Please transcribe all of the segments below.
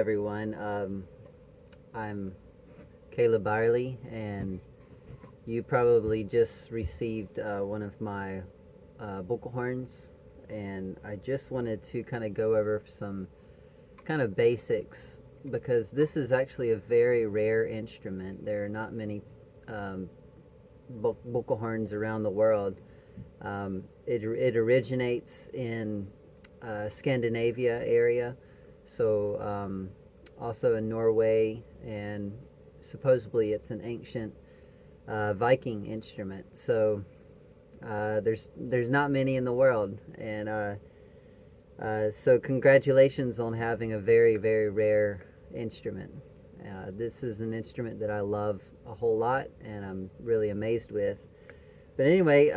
everyone. I'm Caleb Byerly, and you probably just received one of my Bukkehorns, and I just wanted to kind of go over some kind of basics because this is actually a very rare instrument. There are not many Bukkehorns around the world. It originates in Scandinavia area, so also in Norway, and supposedly it's an ancient Viking instrument. So there's not many in the world, and so congratulations on having a very, very rare instrument. This is an instrument that I love a whole lot, and I'm really amazed with. But anyway,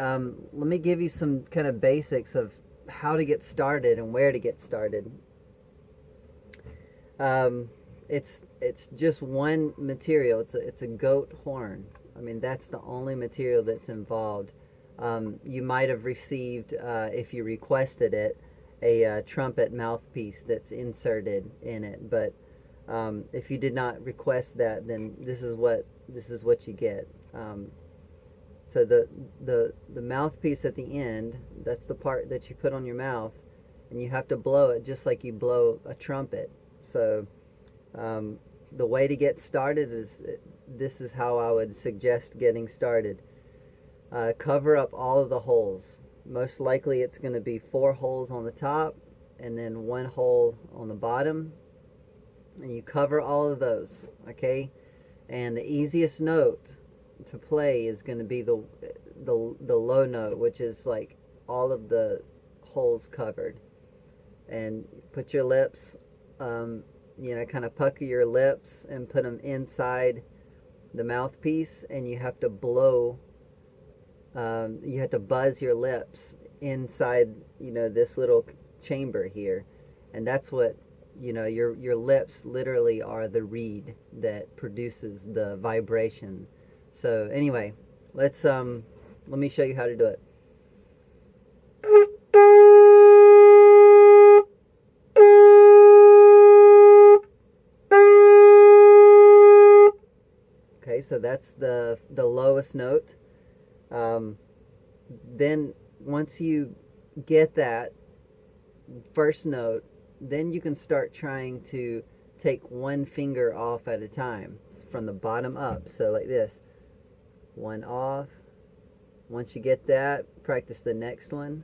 let me give you some kind of basics of how to get started and where to get started. It's just one material. It's a goat horn. I mean, that's the only material that's involved. You might have received, if you requested it, a trumpet mouthpiece that's inserted in it. But if you did not request that, then this is what you get. So the mouthpiece at the end, that's the part that you put on your mouth, and you have to blow it just like you blow a trumpet. So the way to get started is, this is how I would suggest getting started. Cover up all of the holes. Most likely it's going to be 4 holes on the top and then 1 hole on the bottom, and you cover all of those, okay? And the easiest note to play is going to be the low note, which is like all of the holes covered. And put your lips, kind of pucker your lips and put them inside the mouthpiece, and you have to blow. You have to buzz your lips inside, this little chamber here, and that's what, your lips literally are the reed that produces the vibration. So anyway, let me show you how to do it. Okay, so that's the lowest note. Then once you get that first note, then you can start trying to take one finger off at a time from the bottom up. So like this, one off. Once you get that, practice the next one,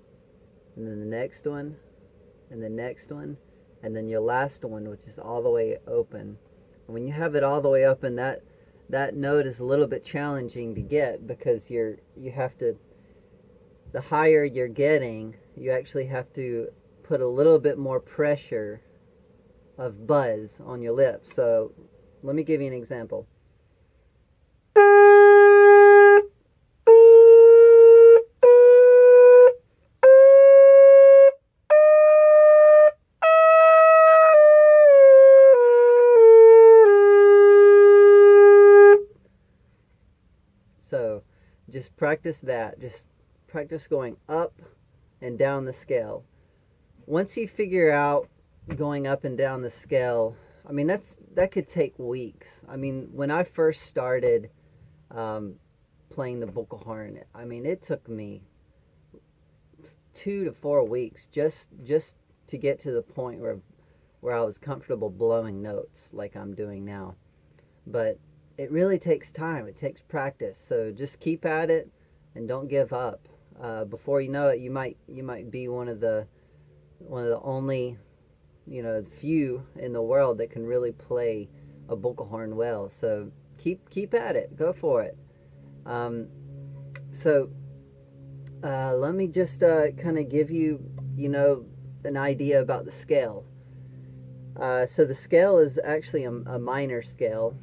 and then the next one, and the next one, and then your last one, which is all the way open. And when you have it all the way open, that note is a little bit challenging to get, because you have to, the higher you're getting, you actually have to put a little bit more pressure of buzz on your lips. So let me give you an example. So just practice that. Just practice going up and down the scale. Once you figure out going up and down the scale, I mean, that could take weeks. I mean, when I first started playing the Bukkehorn, I mean, it took me 2 to 4 weeks just to get to the point where I was comfortable blowing notes like I'm doing now. But it really takes time. It takes practice. So just keep at it and don't give up. Before you know it, you might be one of the only, few in the world that can really play a Bukkehorn well. So keep at it. Go for it. Let me just kind of give you, an idea about the scale. So the scale is actually a minor scale.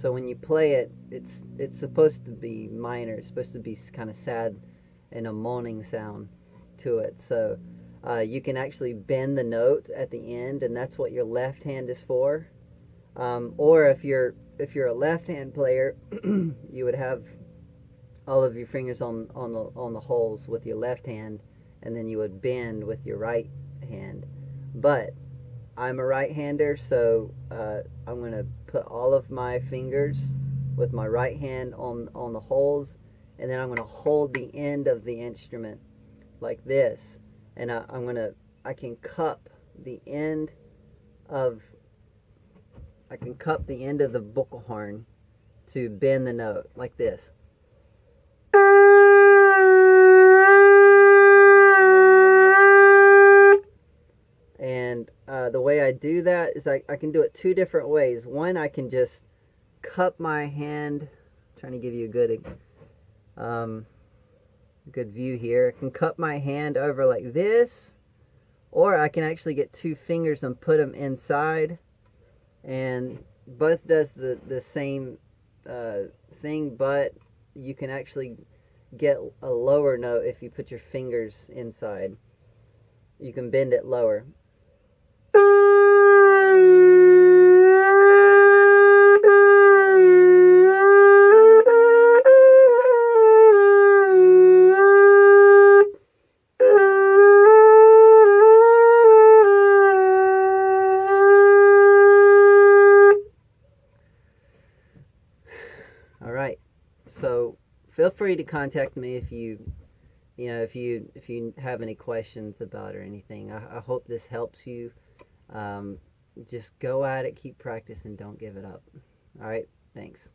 So when you play it, it's supposed to be minor. It's supposed to be kind of sad and a moaning sound to it. So you can actually bend the note at the end, and that's what your left hand is for. Or if you're a left hand player, you would have all of your fingers on the holes with your left hand, and then you would bend with your right hand. But I'm a right-hander, so I'm going to put all of my fingers with my right hand on the holes, and then I'm going to hold the end of the instrument like this, and I can cup the end of the Bukkehorn to bend the note like this. And the way I do that is I can do it two different ways. One, I can just cup my hand. I'm trying to give you a good view here. I can cup my hand over like this, or I can actually get two fingers and put them inside, and both does the same thing, but you can actually get a lower note if you put your fingers inside. You can bend it lower. All right, so feel free to contact me if you have any questions about or anything. I hope this helps you. Just go at it, keep practicing, don't give it up. All right, thanks.